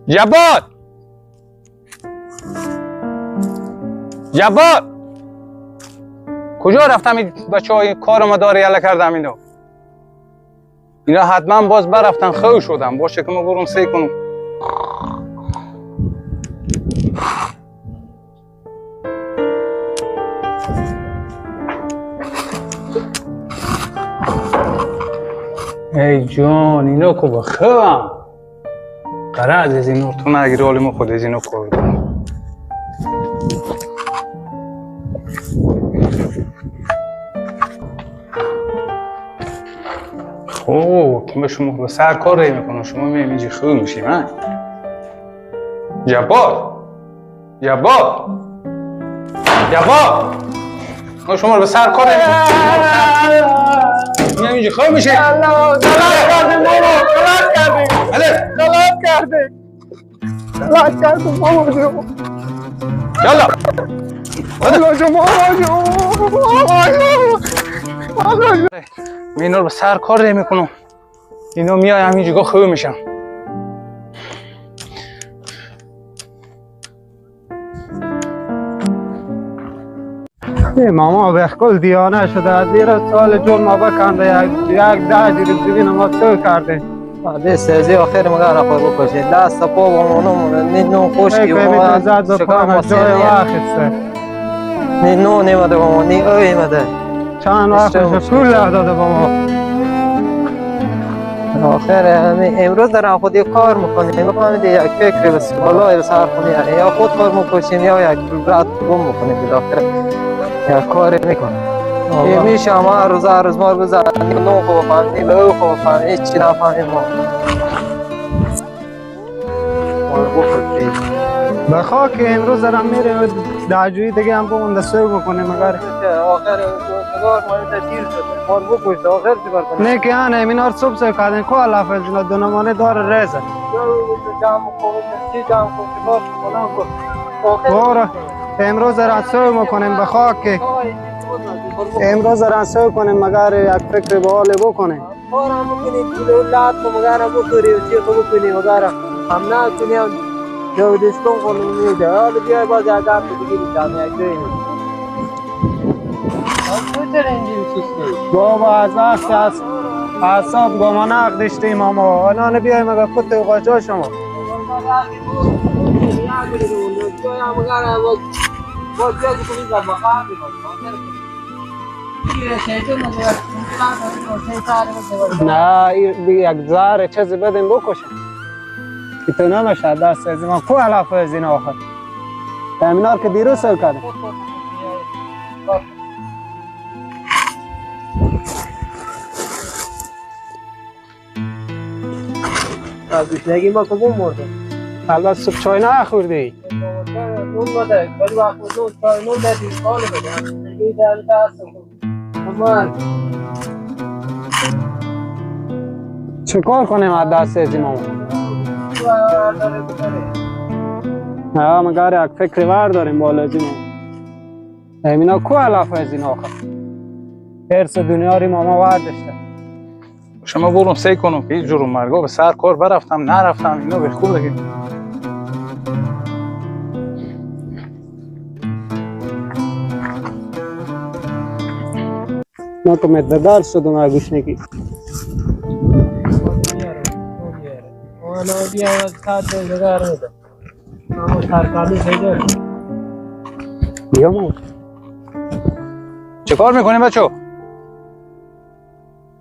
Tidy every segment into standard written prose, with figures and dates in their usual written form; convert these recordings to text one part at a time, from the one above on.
جبار جبار کجا رفتم؟ این بچه های کارم داره یله کردم اینا حتما باز برفتن خوش شدم. باشه که ما برون سی کنم. ای جان اینا که بخوام قرار از اینو تو نگیری حالی ما خود از اینو کردم. اوه که شما به سر کار رای میکنم. شما میگی خوب میشی من جبار جبار جبار ما شما رو به سر کار رای میکنم. میگی خوب میشی. غلط کردیم ماما، غلط کردیم. غلط کردیم. غلط کردیم ماما جون. یالا ماما جون ماما جون. من اینا رو به سر کار رای میکنم. اینا میای همینجا خوب میشم. ماما بخکل دیانه شده. زیر سال جون ما بکنده یک ده جیری زبین ما تو کرده. بعد سازی آخر مگر آخر بکشید. دست پا و مانو نینو خوشی و شکر جای واخسته. نینو نیمده با ما نی اوی مده. چند وقت پول داده با ما. آخر امروز دارم خودی کار میکنیم. بفهمید یک فکری بس بالای به سر خونی یا خود کار میکشیم یا یک برات گم میکنیم. بالاخره یک کاری میکنیم. میشه ما هر روز مار بزنیم نو خوب فهمیم به او خوب فهمیم هیچ چی نفهمیم ما. بخوا که امروز دارم میره دعجوی دیگه هم بمونده سوی بکنیم مگر آخر کار ما تیر شده مار بکشت آخر چی کار کنیم؟ نه که آنه امینار صبح سوی کردن که الله فیضینا دونمانه داره ریزه بارا امروز دارم سوی بکنیم بخوا که امروز دارم سوی کنیم مگر یک فکر به حال بکنیم کارم بکنید کلولات کو مگر بکنیم چی کو بکنیم مگر هم نه کنیم جو دستون کنیم میده حالا بیای باز آدم دیگه میتونه یک بابا از وقت از اعصاب گمانق داشتیم ماما الان بیای مگه کت قاچا شما نه یک زهر چیزی بدیم بکشم که تو نمیشه دست از ما کو علافه از این آخر امینار که دیروز سر کردم از گشنگی ما کبون مردم البته صبح چای نخوردی نون بده ولی وقت نون بدی کال بده دیگه در دست امان چه کار کنیم از دست از این ماما نه مگر یک فکر ور داریم بالا از این ماما اینا کو علافه از این آخر حرس دنیا ری ماما وردشته شما برون سی کنم که هیچ جور مرگا به سر کار برفتم نرفتم اینا به خوب دیگه ما که مددار شدم از گوشنگی وانا بیا از ساعت نگار میده اما سرکاری شده بیا ماما چه کار میکنیم بچه؟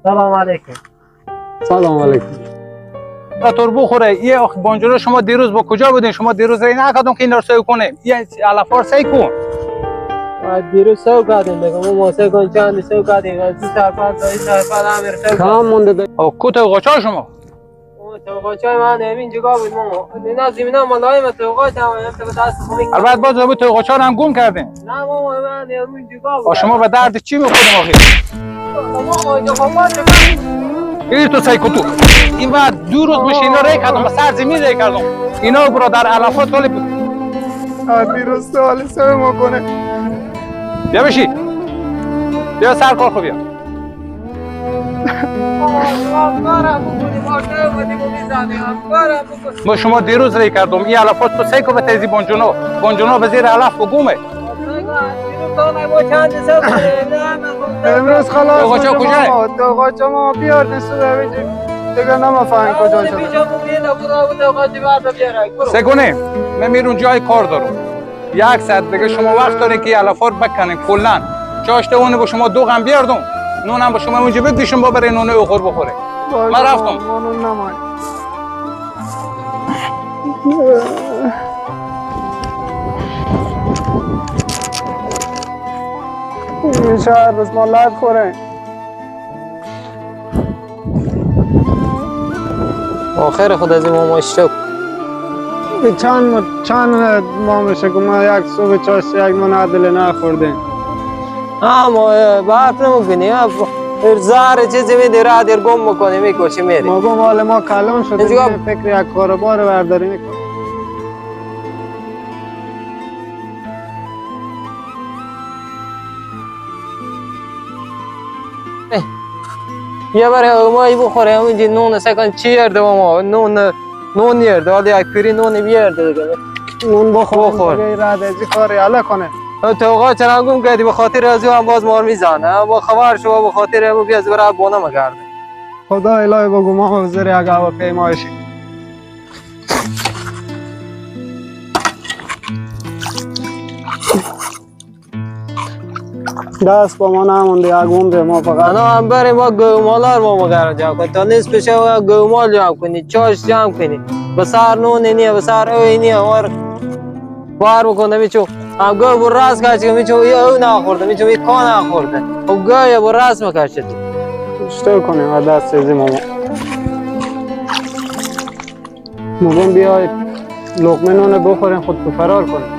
سلام علیکم سلام علیکم تور بخوره یه بانجورا شما دیروز با کجا بودین؟ شما دیروز رای نکردم که این رو سیو کنیم یه علفار سی کن دیروز سو کردیم بگم ما سو کن چند سو کردیم از 2 ساعت بعد امیر سو کام مونده او کو تو قاچا شما؟ تو قاچای من همین جگا بود ماما اینا زمینا ملایم تو قاچا هم تو دست خونی البته باز بود تو قاچا رو هم گم کردین نه ماما من همین جگا بود شما به درد چی میخوریم آخه؟ ماما اینجا خواهد این تو سی کتو این بعد 2 روز میشه اینا رای کردم به سر زمین رای کردم اینا برادر علفات ولی دیروز سوال سوی ما کنه بیا بشی بیا سر کار خوب بیا ما شما دیروز ری کردم این علفات تو سیکو به تیزی بانجونو به زیر علف و گومه امروز خلاص تو قاچا کجای؟ تو قاچا ما بیار نسو ببینیم دیگه نمیفهم کجا شده سگونه من میرون جای کار دارم 1 ساعت دیگه شما وقت دارین که علفات بکنین کلن چاشته اونه با شما 2 غم بیاردم نون هم با شما اونجا بکشم با برای نونه اخور بخوره من رفتم این شهر بس ما لد خوره آخر خود از این ماما اشتک چند ما میشه که ما یک صبح چاشت یک منعدل نخورده ما برف نمکنی زهر چیزی میدی را دیر گم میکنی میکشی میری ما گم حال ما کلان شده فکر یک کاربار برداری میکنی یه برای اومایی بخوره همینجی نون سکن چی یرده ما نون یرده حالا یک پیری نونی بیارده دیگه نون بخور دیگه رد ازی کاری علا کنه توقع چرا گم کردی به خاطر از او هم باز مار میزنه با خبر شما به خاطر همو بیاز برای بانه مگرده خدا الهی بگو ما حضور یک هواپیمایشی دست با ما نمونده یک عمر ما فقط انا هم بریم با گومالار ما مگرده جمع کنی تا نیست بشه گومال جمع کنی چاش جمع کنی بسار نونی نیه بسار اوی نیه بار بکنه میچو هم گوی بر راست کشی میچو او نخورده میچو این کان نخورده و گوی بر راست مکشید اشتر کنیم و دست سیزی ماما مگم بیای لقمه نونه بخوریم خود تو فرار کنیم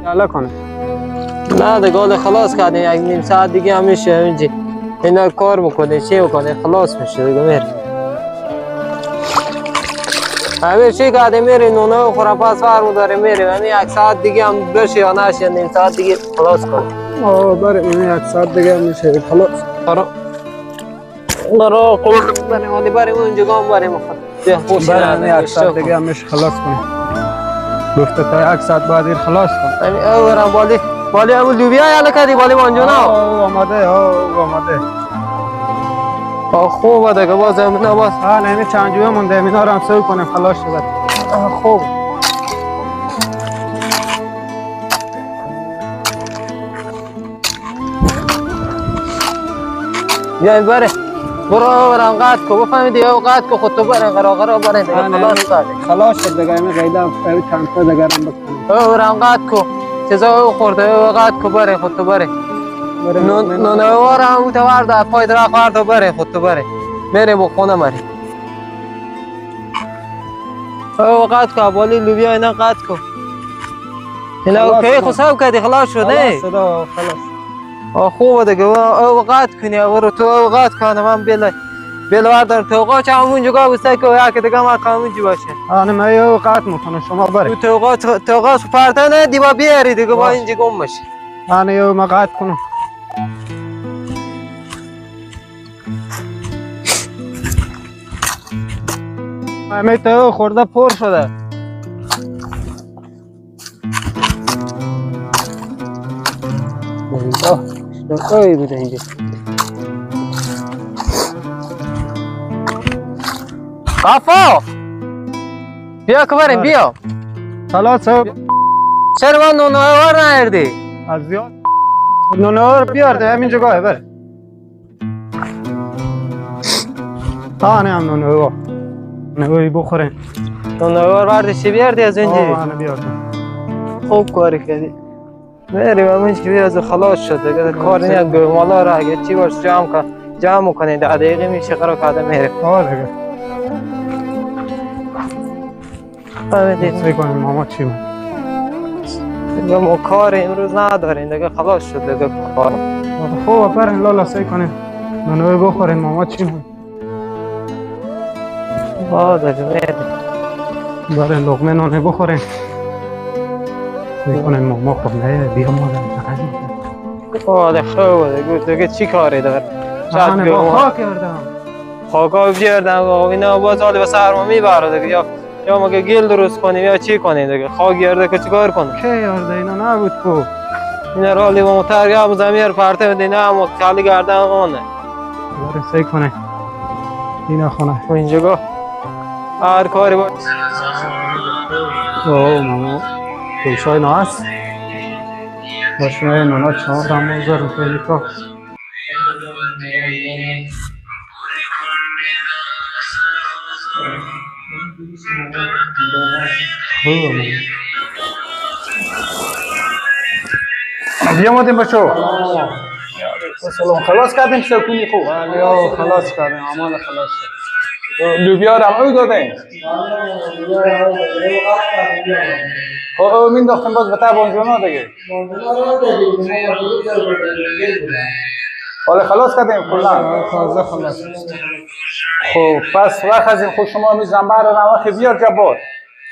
یالا کنیم نه دیگه خلاص کردیم یک نیم ساعت دیگه هم میشه اینجی اینا کار بکنه چی بکنه خلاص میشه دیگه میره همه چی کردیم میره نونه و خوره پس فرمو داره میره یعنی 1 ساعت دیگه هم بشه یا نشه نیم ساعت دیگه خلاص کنیم بریم این 1 ساعت دیگه هم میشه خلاص برو قول بریم ولی بریم اونجا گام بریم بریم 1 ساعت دیگه هم میشه خلاص کنیم گفته تا 1 ساعت بعد خلاص کنیم او برم بالی همون لوبیا یالا کردی بالی مانجو نه آماده خوبه دیگه باز نه باز نه چند جوه مونده اینا رو هم سوی کنیم خلاص شد خوب بیاین بره برم قطع کو بفهمیدی او قطع کو خود تو برن قرار برن دیگه خلاص کردی خلاص شد دیگه این قیده او چند تا دیگه هم بکنیم او برم قطع کو چیزا او خورده او قطع کو بره خود تو بره نونوار هم تو ورده پای درخت ورده بره خود تو بره میره با خونه مری او قطع کو بالی لوبیا اینا قطع کو اینا اوکی خساب کردی خلاص شد نه خلاص خوبه دیگه او قطع کنی او تو او قطع کنه من بلوار دارم توقع چه همونجا گاه بسته که یکی دیگه من همونجا باشه من او قطع میکنم شما بره توقع پرتا نه دیبا بیاری دیگه با اینجا گم باشه او ما قطع کنم همه تو خورده پر شده اوی بوده اینجا قفا بیا که بریم بیا خلاص چرا من نونوار نهردی از زیاد نونوار بیارده همین جگاه بره نه هم نونوار نوی بخورین نونوار بردشی بیاردی از اینجا نه بیاردم خوب کاری کردی بریم همینجا بیارد خلاص شد کار نیت گومالا را اگه چی باش جمع کنی 10 دقیقه میشه قرار کرده میره دیگه فهمیدید سعی کنیم ماما چی بود دیگه ما کار امروز نداریم دیگه خلاص شد دیگه کار خوب برین لالا سعی کنیم نونوی بخورین ماما چی بود دیگه میره برین لقمه نونه بخورین میکنن ماما خب نه بیا مادر خوبه دیگه چی کاری داره من با خاک کردم خاکا بیاردم و اینا باز حال به سرما میبره دیگه. یا مگه گل درست کنیم یا چی کنیم دیگه. خاک گرده که چیکار کنیم؟ که یارده اینا نبود کو. اینا را لیوان موتر یا زمین پرته میدین اما خالی گردن اونه. باره سی کنه. اینا خونه. و اینجا گاه هر کاری باید. اوه ماما. توشای ناس. باشه نونا 4,000 روپیه که. بیا مادیم بچو. سلام خلاص کردیم سکونی خوب. بله خلاص کردیم عمال خلاص شد. لوبیا رو هم دادیم. خب من داختم باز بتا بانجونا دیگه. حالا خلاص کردیم کلا. تازه خلاص. خب پس وقت از این خود شما می زنبر رو نواخی بیار جبار.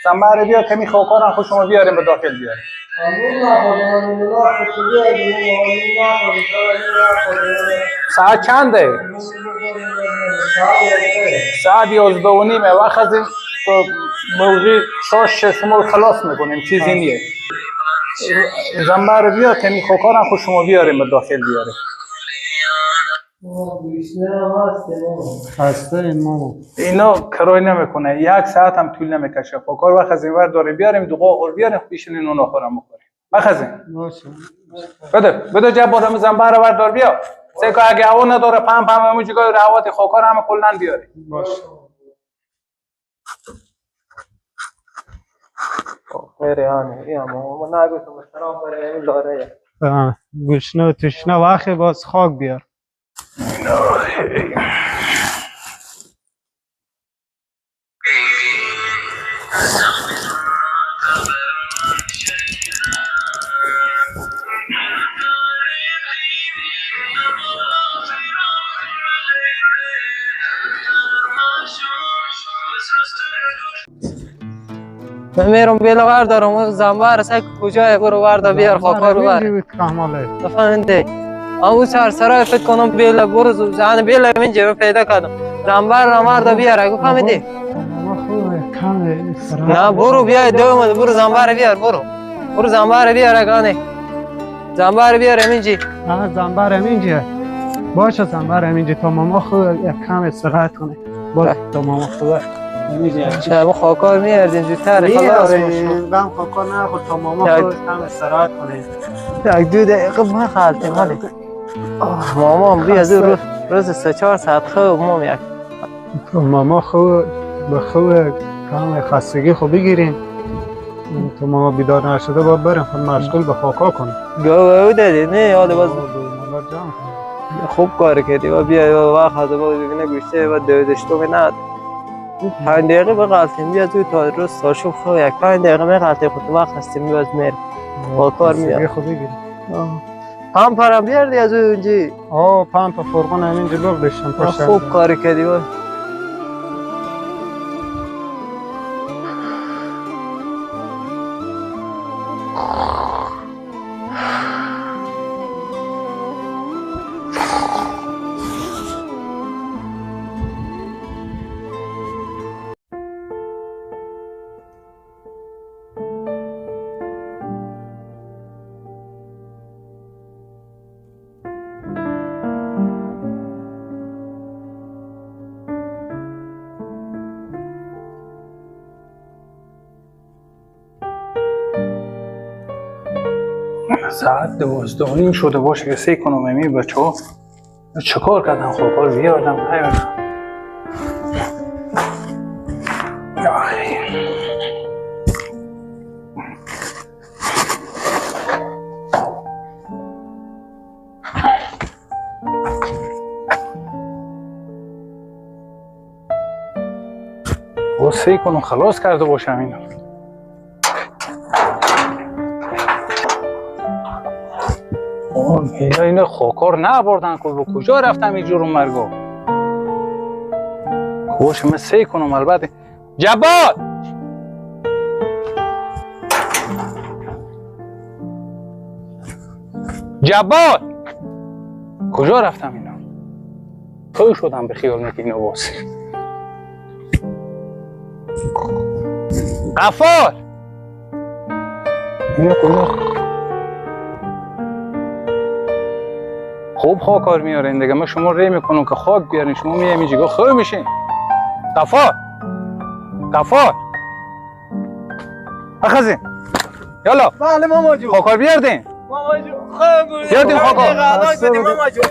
زنبر بیار کمی خوکارم خود شما بیاریم به داخل بیاریم. ساعت چنده؟ ساعت 11:30 وقت از این موقعی 6 شما خلاص میکنیم چیزی نیه. زنبر بیار کمی خوکارم خود شما بیاریم به داخل بیاریم. هسته این ماما. اینا کرای نمیکنه 1 ساعت هم طول نمیکشه. خوکار وقت از این ور داره بیاریم دو قاقر بیاریم بیشین نون آخرم بخوریم. وقت از این باشه. بده جبار هم زنبر رو بردار بیا. سیکا اگه هوا نداره پم همون جگای روات خوکار هم کلن بیاری. باشه. خیلی آنه یا ماما نگوتم سلام برای این داره. گوشنه و تشنه وقتی باز خاک بیار. من میرم بیل بردارم و زنبر سگ کجای برو بردا بیار خاکا رو بر نفهمیده اما سر سرای فکر کنم بیل برو زن بیل من جمع پیدا کردم زنبر نماردا بیار اگه فهمیدی نه برو بیای دوم برو زنبر بیار برو زنبر بیار اگه زنبر بیار امینجی زنبر امینجی باشه زنبر امینجی تا ماما خود یک کم استراحت کنه باشه تا ماما خود شما خاکار میاردین زودتر خلاص میاریم غم خاکار نخور تا ماما خود کم استراحت کنه یک 2 دقیقه ما خالتیم حالی ماما بیا روز 3-4 ساعت خوب مام یک ماما خود به خود کم خستگی خوب بگیریم تو ماما بیدار نشده باید بریم خود مشغول به خاکا کنیم گوه دادی نه یاد باز خوب کار کردی و بیا وقت از باز ببینه گوشته و دویدشتو می ند 5 دقیقه بغلتیم بیا زود تا روز ساشو خود یک 5 دقیقه میغلطیم خود وقت هستیم باز میریم با کار میاد خوب بگیریم پمپ هم بیاردی از اونجی پمپ فرقان همینجا بردشتم پشت خوب کار کردی باز ساعت 12:30 شده باشه که 3 کنم امی بچه ها چه کار کردن خوکار بیاردم نیاردم و 3 کنم خلاص کرده باشم اینو اینا خوکار نبردن که به کجا رفتم اینجور مرگو خوش من 3 کنم البته جبار کجا رفتم اینا تو شدم به خیال میکنی باز. غفار اینو کجا؟ خوب خاکار میارین دیگه، ما شما ری میکنم که خاک بیارین، شما میایین اینجا خوب میشین. غفار غفار اخذین یالا. بله ماما جو. خاکار بیاردین. ماما جو خوب بیاردین خاکار. ماما جو.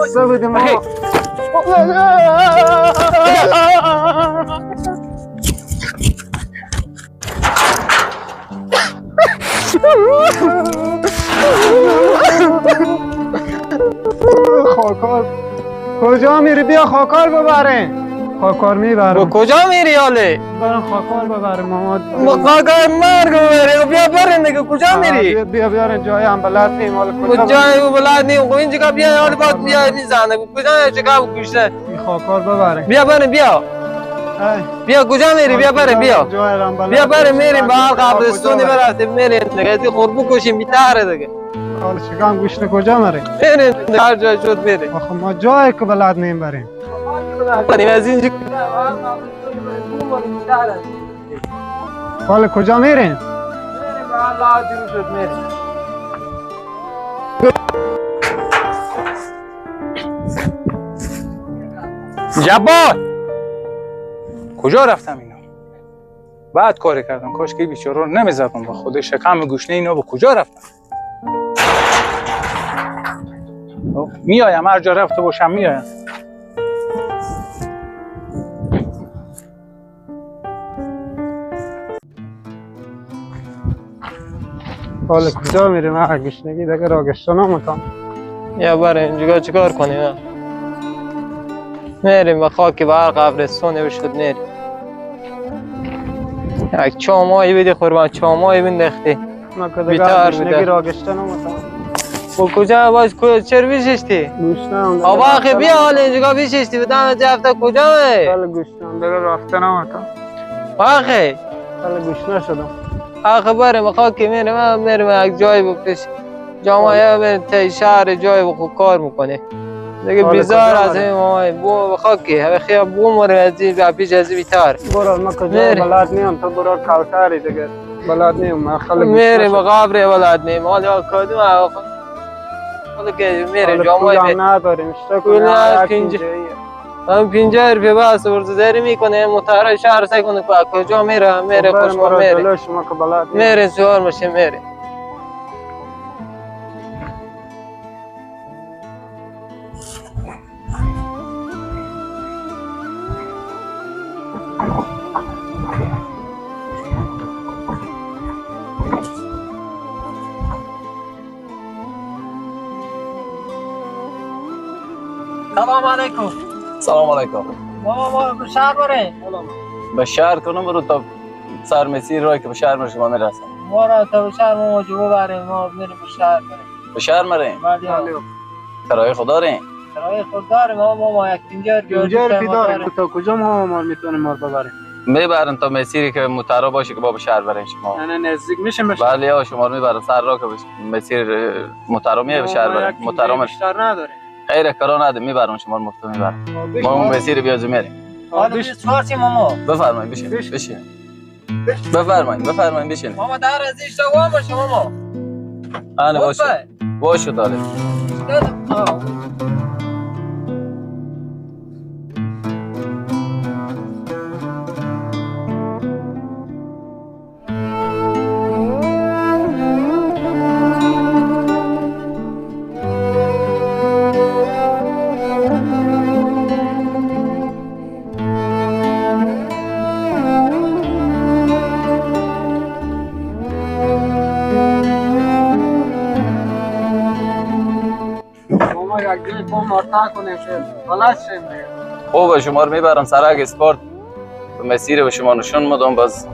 بسته بودیم ماما. خاکار کجا میری؟ بیا خاکار ببرین. خاکار میبرم. کجا میری حاله؟ برم خاکار ببریم ماما. خاکار مرگ ببری. بیا برین دیگه. کجا میری؟ بیا بیارین جای هم بلد نیم. حالا کجا جای بلد نیم. خب اینجا بیا حالا باید بیا میزنه. کجا چقدر کشته؟ خاکار ببرین. بیا برین بیا. بیا کجا میری؟ بیا بریم بیا. بیا بریم میریم به هر قبرستونی برفتیم میریم دیگه. دی خوربو کشیم بیتره دیگه. حالا شکم گوشت کجا میریم؟ میریم هر جای شد میریم. آخه ما جایی که بلد نیم بریم. بریم از اینجا. حالا کجا میریم؟ میریم به هر لحظی شد میریم. جبار کجا رفتم اینا؟ بعد کاری کردم، کاش که بیچاره رو نمیزدم با خود شکم گوشنه اینا. با کجا رفتم؟ میایم هر جا رفته باشم میایم. حالا کجا میریم؟ هر گشنگی دیگه را گشته نموتم. یا بریم اینجا چیکار کنیم؟ میریم به خاک به هر قبرستونی بشد میریم. یک چامایی بدی قربان، چامایی بندختی. ما که دیگه گشنگی را گشته نموتم. با کجا باز چرا بیششتی؟ گوشنم آقا بیا حالا اینجا بیششتی بدم جفته کجا می؟ حالا گوشنم دیگه رفته نموتم. آخه حالا گوشنه شدم. آخه بریم خاک میریم یک جای بپیش جامعه بریم تای شهر جای بخو کار میکنه دیگه. بیزار از این مامای بو خاکی همه خیام بو مریم از این پیش از این بیتر. برو ما کجا بلد نیم، تو برو کوتری دیگه بلد نیم. ما خیلی میریم به قبر بلد نیم. حالا کدوم حالا که میریم جامعه میریم نداریم هم 50 روپیه بس برداری میکنه متحره شهر سعی کنه کجا میره خوشما میره. میره سوار میشه میره. سلام علیکم. سلام علیکم. ما به شهر بریم. به شهر کنم برو تا سر مسیر راه که به شهر مرشد ما میرسم. ما را تا به شهر ما موجبه بریم. ما میریم به شهر بریم. به شهر مریم؟ بله. کرایه خود داریم؟ کرایه خود داریم. ما یک 50 روپیه داریم. تا کجا ما میتونیم ما ببریم؟ میبرن تا مسیری که مترا باشه که با به شهر بریم شما. نه نزدیک میشه به بله یا شما رو میبرن سر راه که مسیر مترا میه به شهر بریم. مترا بیشتر نداریم. خیر کرا نده میبرن شما رو مفت میبرن. ما اون مسیر بیازو میریم. حالا بیشتر ماما. بفرمایید بشین. بفرمایید بشین. ماما در از اشتباه باشه ماما. آره باشه داره. خوبه شما رو میبرم سرک اسپورت به مسیر به شما نشون میدم. باز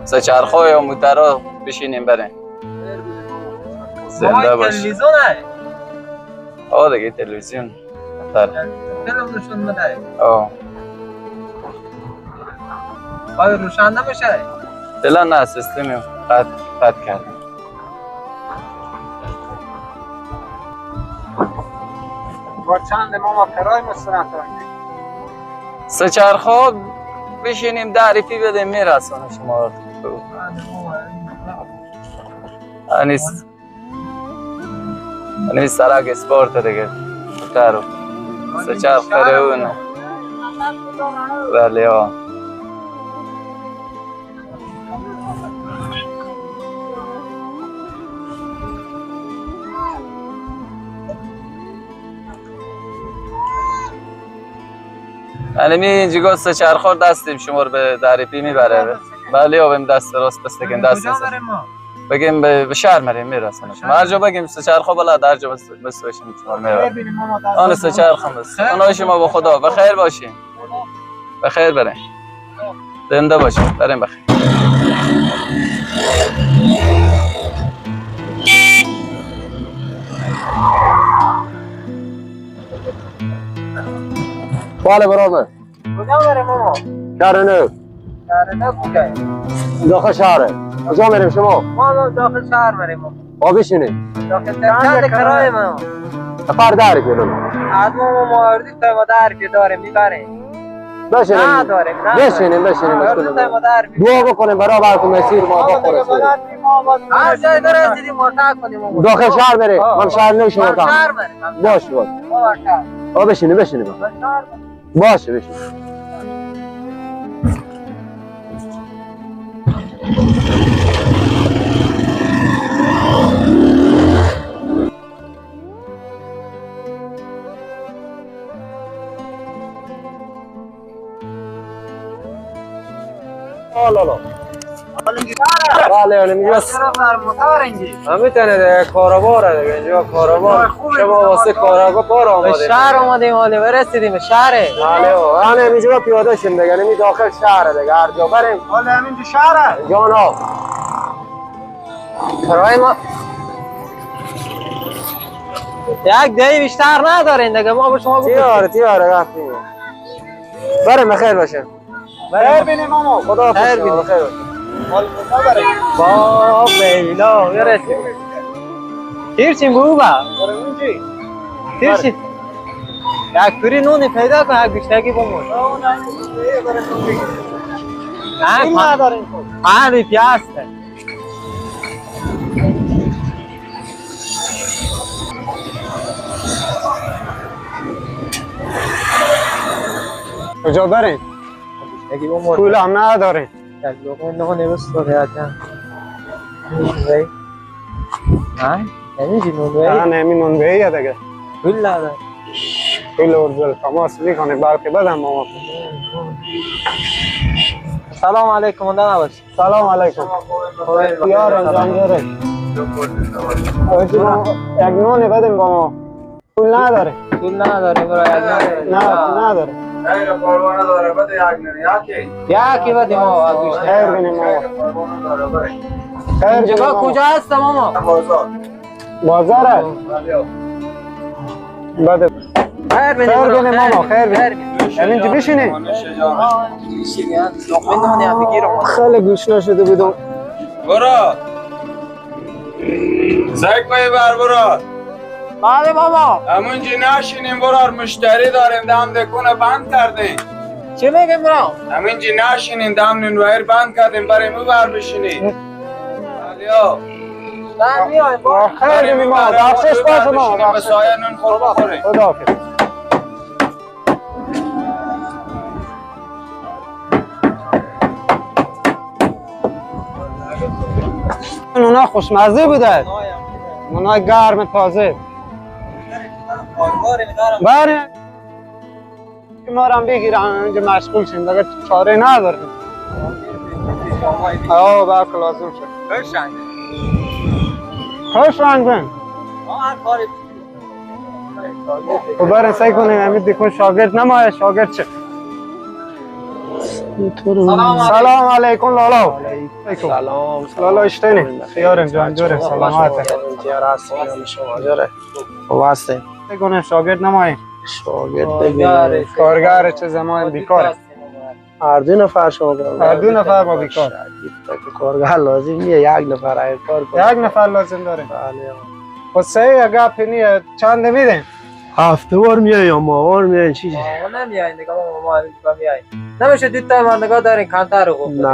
سه چرخه یا موترا بشینیم بریم. زنده باش. تلویزیون هست؟ آه دیگه تلویزیون فیلم نشون میده. آیا روشن نمیشه؟ فعلا نه سیستمی قطع کردم. با چند ماما کرای مستند سه چرخ بشینیم تعریفی بدیم میرسونه شما انیست سرک اسپورت دیگه تارو سه چرخ فرونه بله ها یعنی اینجا سه چرخ دستیم شما رو به تعریفی میبره بله ها بهم دست راست بستگیم دست نیست بگیم به شهر مریم میرسونه شما هر جا بگیم سه چرخ بالا در جا بس بشیم شما میبره آن سه چرخ هم بس آنها شما با خدا بخیر باشین بخیر بریم زنده باشین بریم بخیر بله برادر کجا بریم ماما؟ شهر نو شهر نو کجایی؟ داخل شهره کجا میریم شما؟ ما داخل شهر بریم ماما با بشینیم داخل چند کرایه ماما؟ نفر داری کنم از ماما ماردی تا ما در که داریم میبریم بشینیم نداریم بشینیم ماردی تا ما در دعا بکنیم برای برکم مسیر ما بخوره هر جای برسیدیم مرتع کنیم ماما داخل شهر بریم من شهر نو شما من شهر بریم باش باش بشینیم بشینیم باشه بشینیم لا بله میگه همین تنه کاروباره دیگه اینجا کاروبار شما واسه کاراگاه پار آماده شهر اومدیم حالی برسیدیم شهره بله آن اینجا پیاده شیم دیگه نمی داخل شهر دیگه هر جا بریم حالا همین شهره جانا کرای ما یک دهی بیشتر ندارین دیگه ما به شما بکنیم تیاره رفتیم بریم بخیر باشه خیر بینیم ماما خدا خیر بینیم. بخیر باشه با بیلا برسیم تیرچین بو با تیرچین یک توری نونی پیدا کن یک بیشترکی بمون این نداریم پانی پیاسته کجا بریم؟ بیشترکی بمون پول هم نداریم یک لقمه نونی بستور یادم نه؟ نمیجی نونوی؟ نه نمی نونویه دیگه پول نداره پول ارزل تماس میکنه بلکه بدم ماما سلام علیکم مونده نباشی سلام علیکم یار انجام داره یک نونی بدیم با ما پول نداره پول نداره برای یک نه پول نداره خیر پروانه داره بده یک نونی یکی بدیم ما خیر بینیم ماما خیر بینیم جگاه ماما کجا هست ماما؟ بازاره بده خیر خیر بینیم ماما خیر بینیم اینجا بشینی لقمه نونی هم بگیرم خیلی گوش نشده بودم برو زک بای بر برو بله ماما همونجا نشینیم برار مشتری داریم دم دکونه بند کردیم چی میگم برام؟ همینجا نشینیم دم نونویر بند کردیم برای مو بر بشینیم بلیا من میایم با خیلی بینیم ماما بخشش باشه ماما به سایه نون خور بخوریم خدا حافظ نونا خوشمزه بوده نونا گرم تازه بله ما رو هم بگیرم اینجا مشغول شیم دیگه چاره نداریم بلکه لازم شد خوش رنگ بین خب برین سعی کنیم همین دیکن شاگرد نمایه شاگرد چه سلام علیکم لالا سلام لالا اشتینی خیارم جان جوره سلامته واسه سعی کنیم شاگرد نمایه شاگرد کارگر چه زمان بیکاره هر دو نفر شما هر دو نفر ما بیکار کارگر لازم نیه یک نفر این کار کنه یک نفر لازم داره بله خود سعی اگه پینی چند میدین هفته بار میای یا ماهوار میای چی؟ ما نمیای دیگه ما میای نمیشه دو تا ما نگاه دارین کانتر خوب نه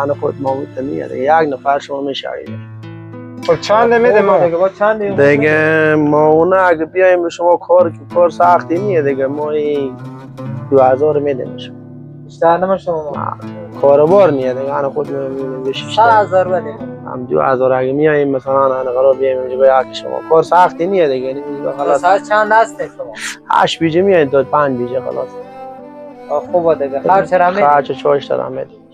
انا خود ماموت میاد یک نفر شما میشایید خب چند میده ما دیگه با چند دیگه ما اون اگه بیایم به شما کار سختی نیه دیگه ما این 2000 میدیم شما بیشتر نمیشه شما کاربار نیه دیگه انا خود میبینیم به 6000 بدیم هم 2000 اگه میایم مثلا انا قرار بیایم اینجا به یک شما کار سختی نیه دیگه اینجا خلاص ساعت چند هسته شما 8 بیجه میایم تا 5 بیجه خلاص خوبه دیگه خرج را میدیم خرج چاش دارم میدیم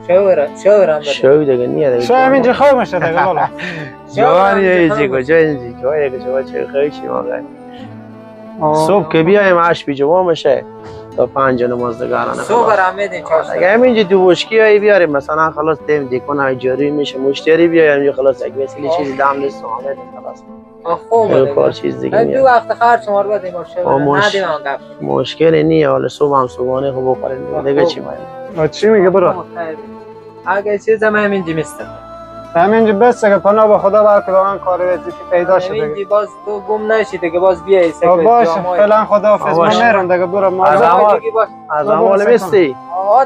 شورم بدیم شو دیگه نیه دیگه شو همینجا خواه میشه دیگه لالا جوان یه چی کجا اینجی که یه شما چه خیلی واقعا صبح که بیایم 8 بیجه ما میشه تا 5 نمازدگارانه صبح را میدیم چاش اگه همینجا دو بشکی هایی بیاریم مثلا خلاص تیم دیکون های جاری میشه مشتری بیایم اینجا خلاص اگه مثلی چیزی دام نیست آمده خلاص خوبه کار چیز دیگه دو میاد وقت خرج شما رو بدیم ندیم آن گپ مشکلی نیه حالا صبح هم صبحانه خوب بخوریم دیگه چی باید چی میگه برو اگه چیز هم همینجی میسته همینجا بسته که پناه به خدا برکه به من کار وظیفی پیدا شده همینجی باز تو گم نشی دیگه باز بیایی باشه فعلا خداحافظ من میرم دیگه برو از اول مستی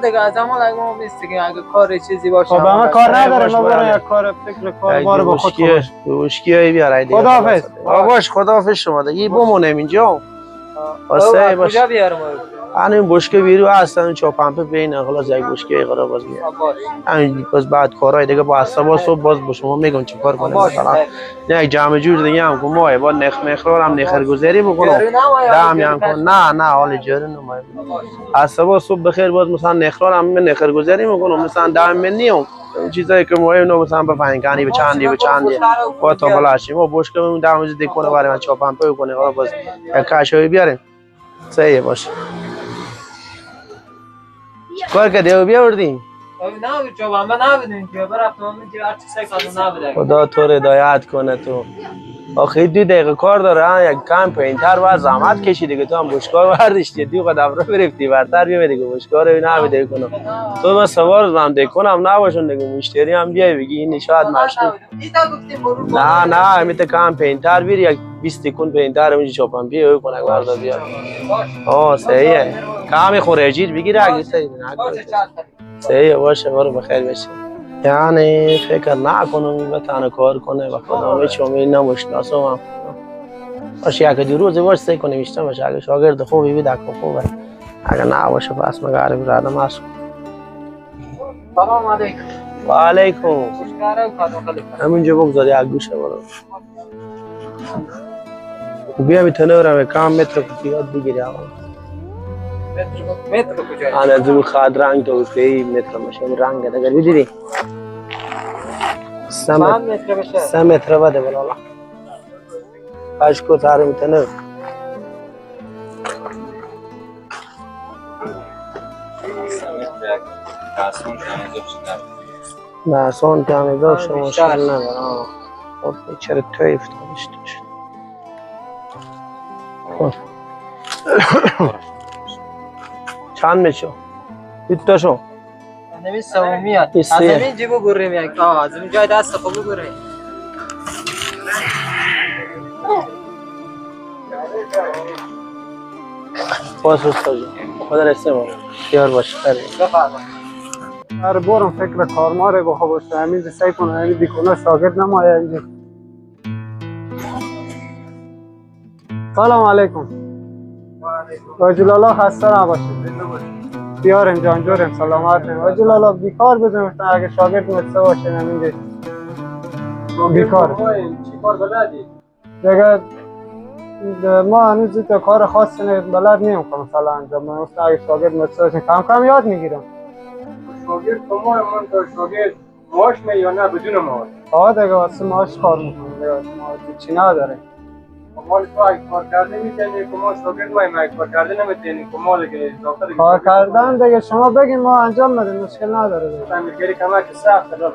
دیگه از اول اگه ما میسته که اگه کار چیزی باشه خب من کار ندارم ما برو یک کار فکر کار بار با خود بشکی هایی بیار خداحافظ باش خداحافظ شما دیگه بمونم اینجا واسه باش کجا بیارم همین بشکه بیرو هستن چاپمپه بین خلاص یک بشکه قرار باز میاد همین باز بعد کارهای دیگه با عصبا صبح باز با شما میگم چه کار کنیم مثلا نه یک جمع جور دیگه هم که ما با نخ مخرار هم نخرگذاری بکنم دم هم کن نه حال جاری نمایم عصبا صبح بخیر باز مثلا نخرار هم من نخرگذاری میکنم مثلا دم من نیم چیزایی که مهم نه مثلا بفهمین کنی به چندی با تا بلاشیم و بشکه اون دم دیگه کنه برای من چاپمپه کنه حالا باز یک کاشوی بیاریم صحیح باشه کار کردی و بیاوردی؟ خدا تو رو هدایت کنه تو آخه 2 دقیقه کار داره یک کم پینتر و زحمت کشی دیگه تو هم بشکار برداشتی دیگه قدم رو گرفتی برتر بیا دیگه بشکار رو نمیده کنم تو من سوار زدم دیکنم نباشون دیگه مشتری هم بیای بگی این شاید مشکل نه همیت کم پینتر بیری یک 20 دقیقه پینتر همینجا چاپم بیا کنه بردا بیا صحیحه کمی خورجید بگیره اگه صحیح باشه برو بخیر بشه یعنی فکر نکنم به تنها کار کنه و خدا هیچ امید نمیشناسم هم باشه یک دو روز باش سعی کنیم اشتم باشه اگه شاگرد خوبی بید اگه خوبه اگه نه باشه پس مگاره برادم هست سلام علیکم و علیکم همینجا بگذاری یک گوشه برو بیا میتونه برم کام متر کتی یاد بگیری آقا متر کجایی؟ آن از اون خاد رنگ تو سی متر میشه رنگ اگر بگیری 3 متر بشه 3 متر بده والا اشکو تاره میتونه نه سون کمی داشت مشکل نداره خب چرا توی افتادش داشت چند میشو؟ بیت شو نمی سومیت از همین جیبو بریم یک از همین جای دست خوبی بریم باز استاد خدا رسه ما خیار باش خیر هر بارم فکر کارماره با خوب باشه همین سعی کنه همین دیکنه شاگرد نمایه اینجا سلام علیکم واجلالا خسته نباشید بیارم جان جورم سلامت نیم واجلالا بیکار بزنم اگه شاگرد مدسه باشه همینجا بیکار چی کار بلدی؟ دیگه ما هنوز تا کار خاصی بلد نیم که مثلا انجام من اگه شاگرد مدسه باشه کم یاد میگیرم شاگرد شما من تا شاگرد معاش می یا نه بدون معاش؟ دیگه واسه معاش کار میکنم دیگه معاش چی نداره مال تو اگه کار کرده میتونی که ما شاگرد ما کار کرده نمیتونی که مال که اضافه کار کردن دیگه شما بگین ما انجام بدیم مشکل نداره دیگه تعمیرگری کمک سخت داره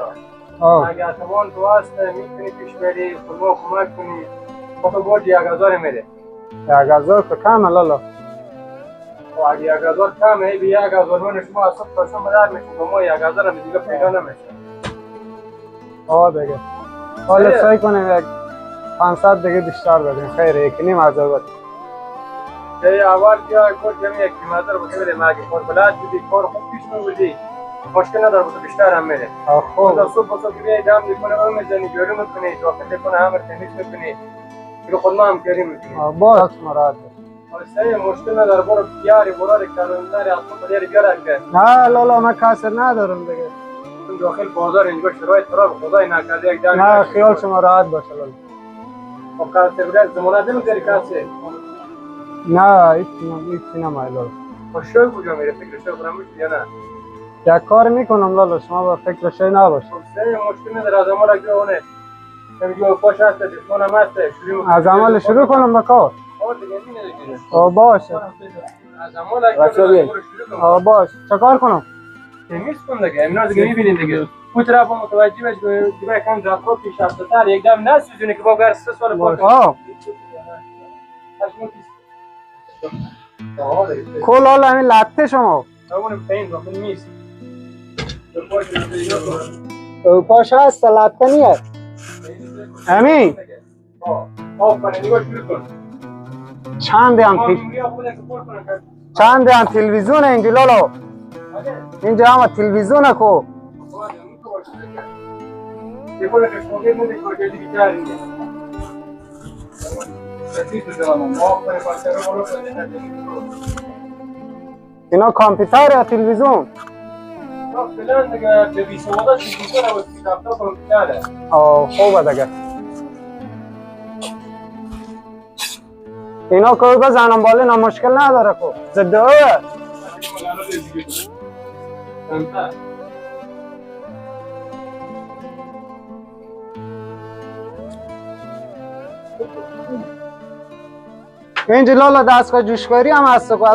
اگه اتوان تو هست میتونی پیش بری شما کمک کنی خب باید 1000 میده 1000 که کمه لالا و اگه 1000 کمه به 1000 من شما از صبح تا شام بدر میشید و ما 1000 هم دیگه پیدا نمیشه دیگه حالا سعی کنیم یک 500 دیگه بیشتر بدیم خیره 1.5 هزار اول بیا کار کمی یک کیلومتر بکنیم مگه کار بلد بودی کار خوب پیش می‌بردی مشکل نداره بود بیشتر هم میره خوب خب صبح بیای دم میکنه اون میزنی جاری میکنی داخل میکنه همه تمیز میکنی دیگه خود ما هم کاری میکنی باش مراد سه مشکل نداره برو بیاری برای کلندر اصلا بیاری بیار که نه لالا من کاسر ندارم دیگه اون داخل بازار اینجا شرایط خراب خدای نکرده یک دم نه خیال شما راحت باشه لالا خب کاسر بگیر زمانت نمیذاری کاسر نه ایتی نمایی لالا خوشو کجا میره فکرشو کنم یا نه یک کار میکنم لالا شما با فکر شای نباش سه مشکل نداره از عمال اگه اونه نمیگه پاش هست دشمن هم هست از عمل شروع کنم با کار باشه از عمال اگه شروع کنم باش چه کار کنم تمیز کن دیگه اینا دیگه میبینید دیگه اون طرف متوجه بش دیگه کم جاتو پیش رفته تر یک دم نسوزونه که با گر 3 سال پاش کل حال همین لطه شما همون پین داخل میز پاش هست لطه نیه همین چند هم تلویزیون اینجا لالا اینجا همه تلویزیون کو اینا کامپیوتر یا تلویزیون خوبه دیگه اینا که بزنم بالا اینا مشکل نداره کو زده اوه اینجا لالا دستگاه جوشکاری هم هست کو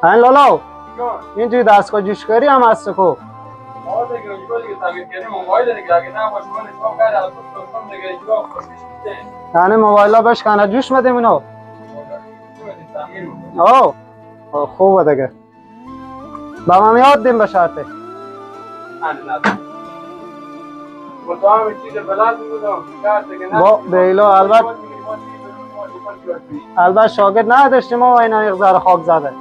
این لالا اینجا دستگاه جوشکاری هم هست کو یعنی موبایل ها بشکنه جوش مدیم اینو خوبه دیگه با من یاد دیم به شرطه بیلا البته شاگرد نداشتیم ما و اینا یک ذره خاک زده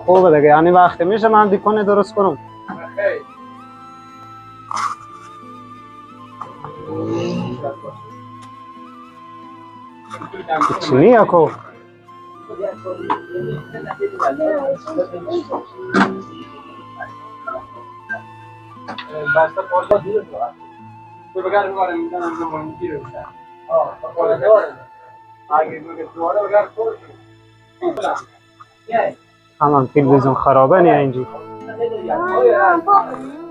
خوبه دیگه یعنی وقتی میشه من دیکونه درست کنم چی اکو همان تلویزیون خرابه نیه اینجی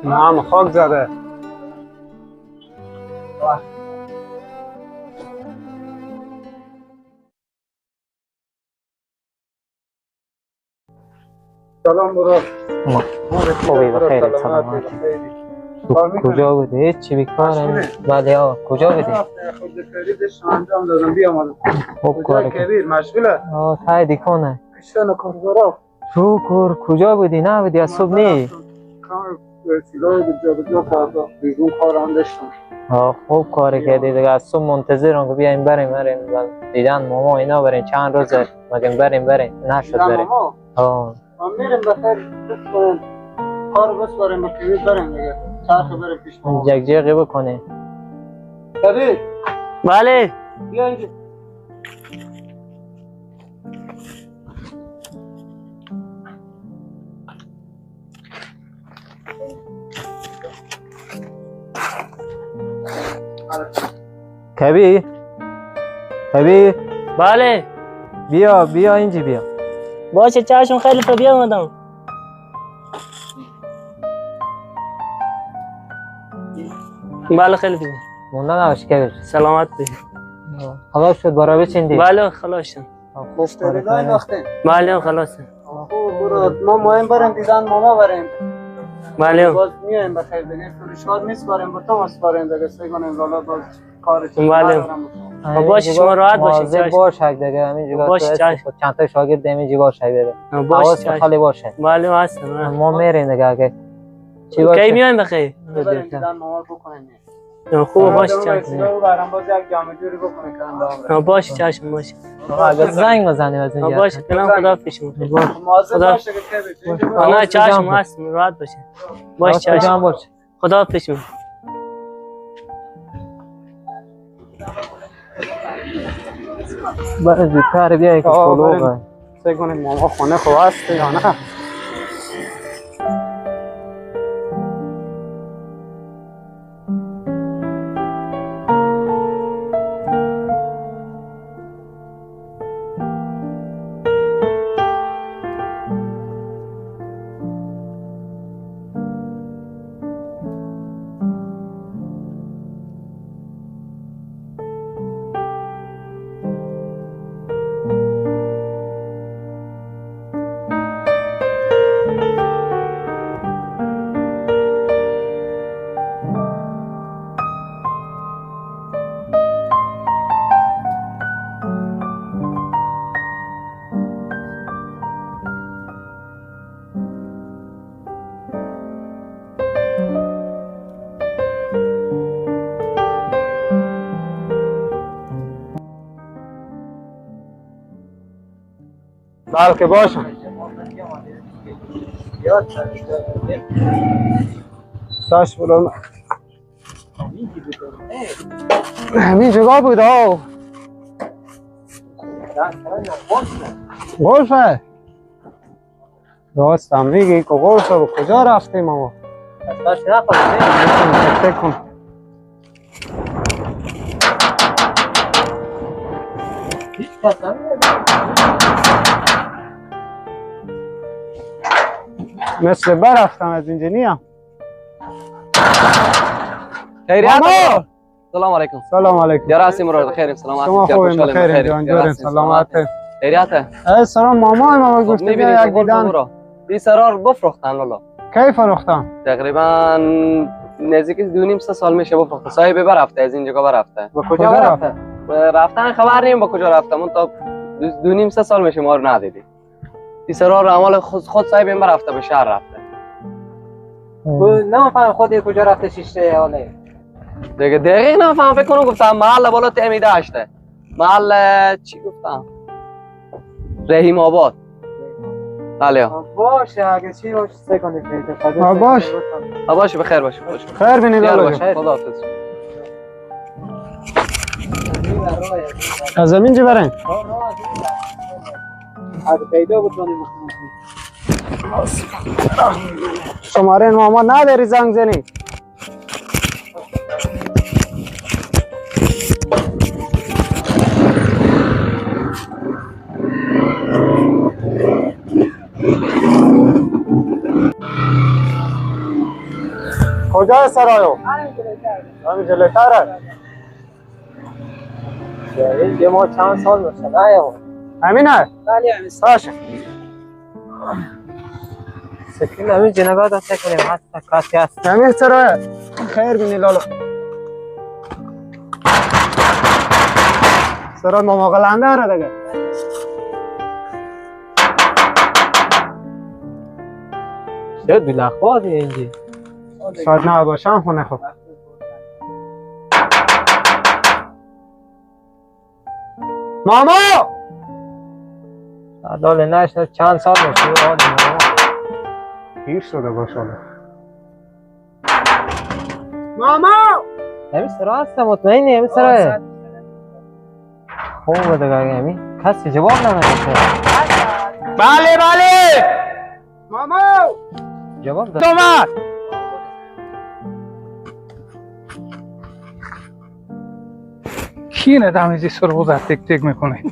هم خاک زده سلام برو خوبی بخیر سلامت کجا بودی؟ هیچی بیکارم بله آقا کجا بودی؟ خود خریدش انجام دادم بیامدم کجا کبیر مشغوله؟ تای دیکنه کشتن کارگارا شکر کجا بودی؟ نه بودی از صبح نی؟ سیلای بجا کاردا بیرون کارم داشتم خوب کاری کردی دیگه از صبح منتظرم که بیایم بریم دیدن ماما اینا بریم چند روز مگم بریم نشد بریم من میرم بخیر کار بس بریم بکنید بریم دیگه چرخ بریم پیش ما جگجگی بکنه کبیر بله بیا اینجا کبیر بله بیا اینجا بیا باشه چشم خیلی تو بیا اومدم بله خیلی بیا مونده نباش کبیر سلامت بی خلاص شد برای بچندی بله خلاص شد خوب کاری کنی بله خلاص ما مهم بریم دیدن ماما بریم بله باز میایم بخیر دیگه فروشگاه نیست بریم با تو مست بریم دیگه سه کنیم والا باز کارش بله باش شما راحت باشید مواظب چشم. باش دیگه همین جگاه باش، تو چشم. چند تا شاگرد همین جگاه شای بره باش حواست چشم. خالی باشه بله هستم ما میریم دیگه اگه چی کی باشه میایم بخیر خوب باش چشم باش چشم باش اگه زنگ بزنیم از اینجا باش فعلا خدا پیشمون خدا نه چشم هستم راحت باشه باش چشم باش خدا پیشمون برای زودتر بیایی که شلوغه فکر کنید ماما خونه خوب است یا نه؟ بلکه باشم داشت بلون همین جگاه بود آو گلفه راستم میگی که گلفه و کجا رفتیم اما فکر کن مثل برفتم از اینجا نیم خیریت سلام علیکم سلام علیکم یا راسی مراد خیریم سلامت شما خوبیم بخیریم جان جوریم سلامت خیریت سلام ماما گفتم یک دیدن این سرار بفروختن والا کی فروختن تقریبا نزدیک 2.5 سال میشه بفروخته صاحب برفته از اینجا برفته به کجا رفته رفتن خبر نیم با کجا رفته من تا 2.5 سال میشه ما رو ندیدیم این سرار عمل خود صاحب برفته به شهر رفته نمیفهم خود کجا رفته شیشته حاله دیگه دقیق نمیفهم فکر کنم گفتم محل بالا تمی داشته محل چی گفتم رحیم آباد بله باشه اگه چی باشه سه کنید باش باشه بخیر باشه خیر بینید خیر الله باشه خداحافظ از زمین چی برین اگه پیدا بکنیم شماره ماما نداری زنگ زنی کجا سرایو؟ همین جلوتره یه ما چند سال میشه نه همینه؟ بله همین باشه سکین همین جنگاه دسته کنیم هست کسی هست همین سرایه خیر بینی لالا سرای ماما قلنده هره دیگه شاید بلخواد اینجی شاید نه باشم خونه خوب ماما داله نشد چند سال میشه حالی ماما پیر شده باشه ماما همین سرا هستم مطمئنی همین سرا خوبه دیگه همین کسی جواب نمیده بله بله ماما جواب داد اومد کی ندامیزی سرغو زد تک تک میکنه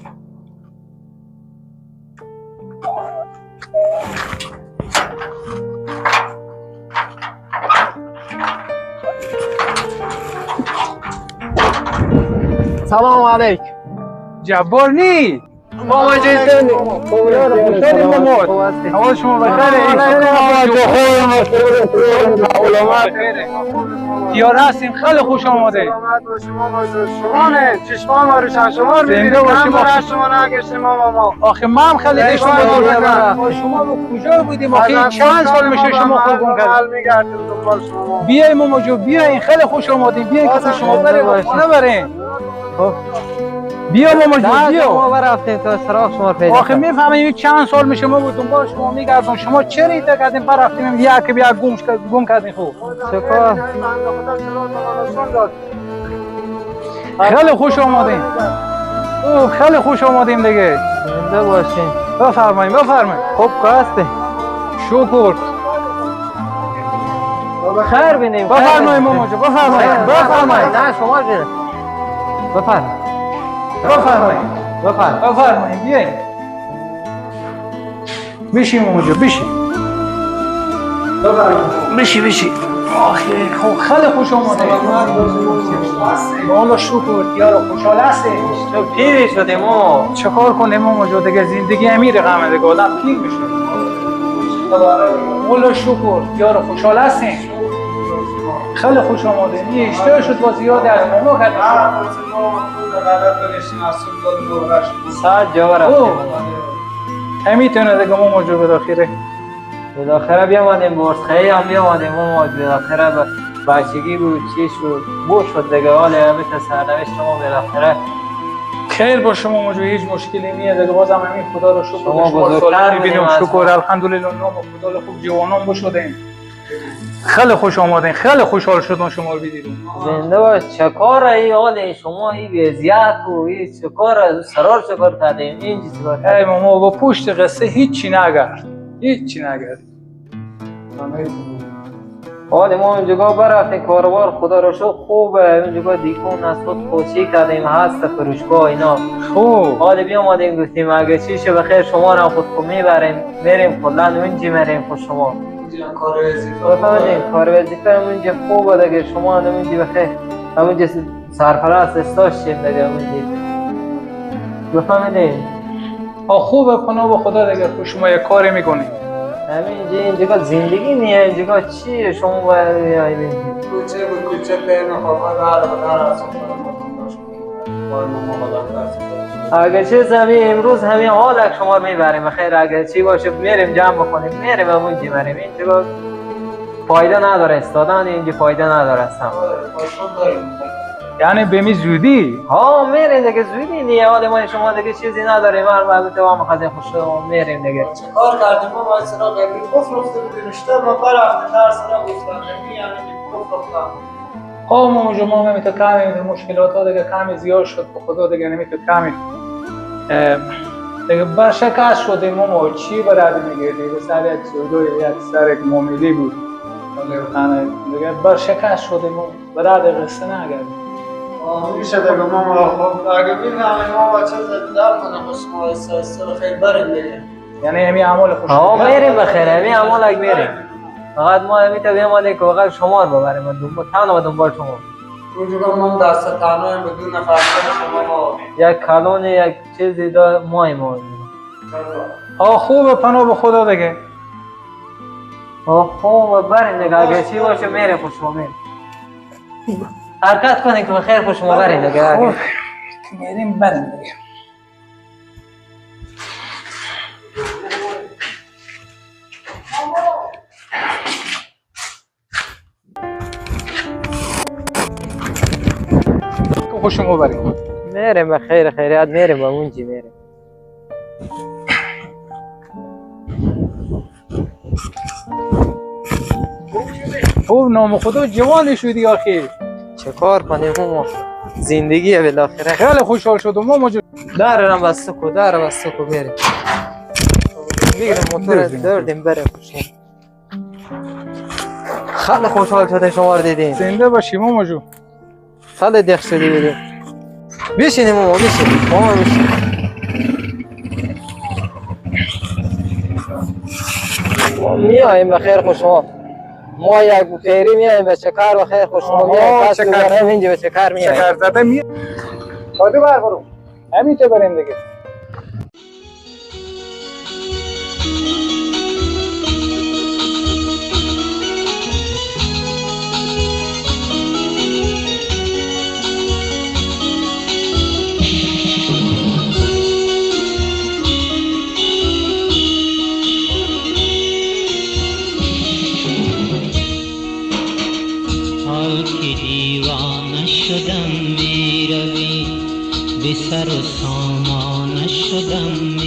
سلام علیکم جبار نی ماما جیتونی خوشحالیم مامود. حال شما بخیره. دیار هستیم خیلی خوش آمده. شما نه چشمان ما روشن شما رو زنده باشیم. شما نگشتیم ماما. آخه من خیلی عشق دارم. شما رو کجا بودیم؟ آخه چند سال میشه شما قربون کردیم. بیاین ماما جو بیاین خیلی خوش آمدیم. بیاین که شما بریم خونه بریم. بیا ماما جو بیا. ما برفتیم تا سراغ شما پیدا. آخه میفهمید چند سال میشه ما بود دنبال شما میگردم. شما چرا ایتا کردین برفتیم یک بیا گم کردین خوب. چکار؟ خیلی خوش آمدیم. خیلی خوش آمدیم دیگه. زنده باشین. بفرمایید بفرمایید. خوب که هستی؟ شکر. خیر بینیم. بفرمایید ماما جو بفرمایید. بفرمایید. نه شما بینیم. بفرمایید. بفرمایید بیاین. بشین ماما جو بشین. بشی. آخه خیلی خوش آمده. والا شکر دیار خوشحال هستی. تو پیری شدی ماما. چه کار کنیم ماما جو دیگه زندگی امیر غمه دیگه آدم پیر میشه. والا شکر دیار خوشحال هستیم. خیلی خوش آمده. یه اشتباه شد با زیاد از ماما کردیم. ساعت جا رفتیم. همیتونه دیگه ماما جو بالاخره. بالاخره بیامدیم بورس خیلی هم بیامدیم ماما بالاخره بچگی بود چی شد بود شد دیگه حال همه تا سرنوشت شما بالاخره خیر باشه ماما جو هیچ مشکلی نیست دیگه بازم همین خدا رو شکر شما بزرگتر می‌بینیم شکر الحمدلله نام خدا خوب جوانان بشودیم. خیلی خوش آمدین خیلی خوشحال شدم شما رو دیدیم. زنده باش. چکار ای حال شما این وضعیت و این چکار سرار چکار کردیم اینجا چکار کردیم؟ ای ماما با پشت قصه هیچی نگرد. حال ما اونجا برفتیم کاروبار خدا رو شکر خوبه. اونجا دیکون از خود خوشی کردیم هست فروشگاه اینا خوب. حال بیامدیم گفتیم اگه چی شه بخیر شما را خود کو میبریم میریم کلا اونجا میریم خود شما بفهمید کار وظیفه اونجا خوبه دیگه شما اونجا بخیر اونجا سرپرست استاشیم دیگه اونجا بفهمید خوبه پناه به خدا دیگه خوش شما یک کاری میکنیم. اینجا زندگی نیه اینجا چیه شما باید بیایید کوچه بین خواهد اگه چیز همین امروز همین حالک شما میبریم بخیر اگه چی باشه میریم جمع بکنیم میریم اونجا بریم اینجا فایده نداره استادان اینجا فایده نداره اصلا. یعنی به می زودی؟ ها میریم دیگه زودی نیه حال ما شما دیگه چیزی نداریم البته ما می‌خوایم خوش میریم دیگه کار کردیم ما باید سراغ قبلی کفر رفته بودیم اشتر ما برفتیم در سراغ گفتن یعنی کفر رفتن ماما جو ما نمیتو کمی مشکلات ها دیگه کمی زیاد شد به خدا دیگه نمیتو کمی دیگه برشکست شدیم ماما چی برای میگردی به سر یک سودوی یک سر یک معاملی بود دیگه برشکست شدیم برای قصه نگردیم. میشه دیگه ماما خب اگه بفهمیم ماما چه در کنه خوش ما احساس خیلی بریم دیگه یعنی همین اعمال خوش میریم بخیر همین اعمال اگه میریم فقط ما همین تا بیامدیم که واقعا شما رو ببریم تنها دنبال شما اونجا من دست تنهایم بدون نفر شما یک کلون یک چیزی دا ما خوبه پناه به خدا دیگه خوبه بریم دیگه اگه چی باشه میریم خوش شما میریم حرکت کنیم که بخیر خوش شما بریم دیگه میریم بریم دیگه خوش شما بریم میریم بخیر خیریت میریم با اونجی میریم خوب نام خدا جوان شدی آخی چه کار کنیم ما زندگیه بالاخره خیلی خوشحال شدم ماما جو درم بسته کو میریم میگیرم موتور دردیم بریم خوشیم خیلی خوشحال شده شما رو دیدیم زنده باشی ماما جو خیلی دق شدی بیدیم بشینیم ماما بشین میاییم بخیر خوش شما ما یک پیری میاییم به چکر بخیر خوش شما میاییم چکر اینجا به چکر میاییم چکر زده میاییم کادو بر برو همین تو بریم دیگه که دیوانه شدم میروی به سر و سامانه شدم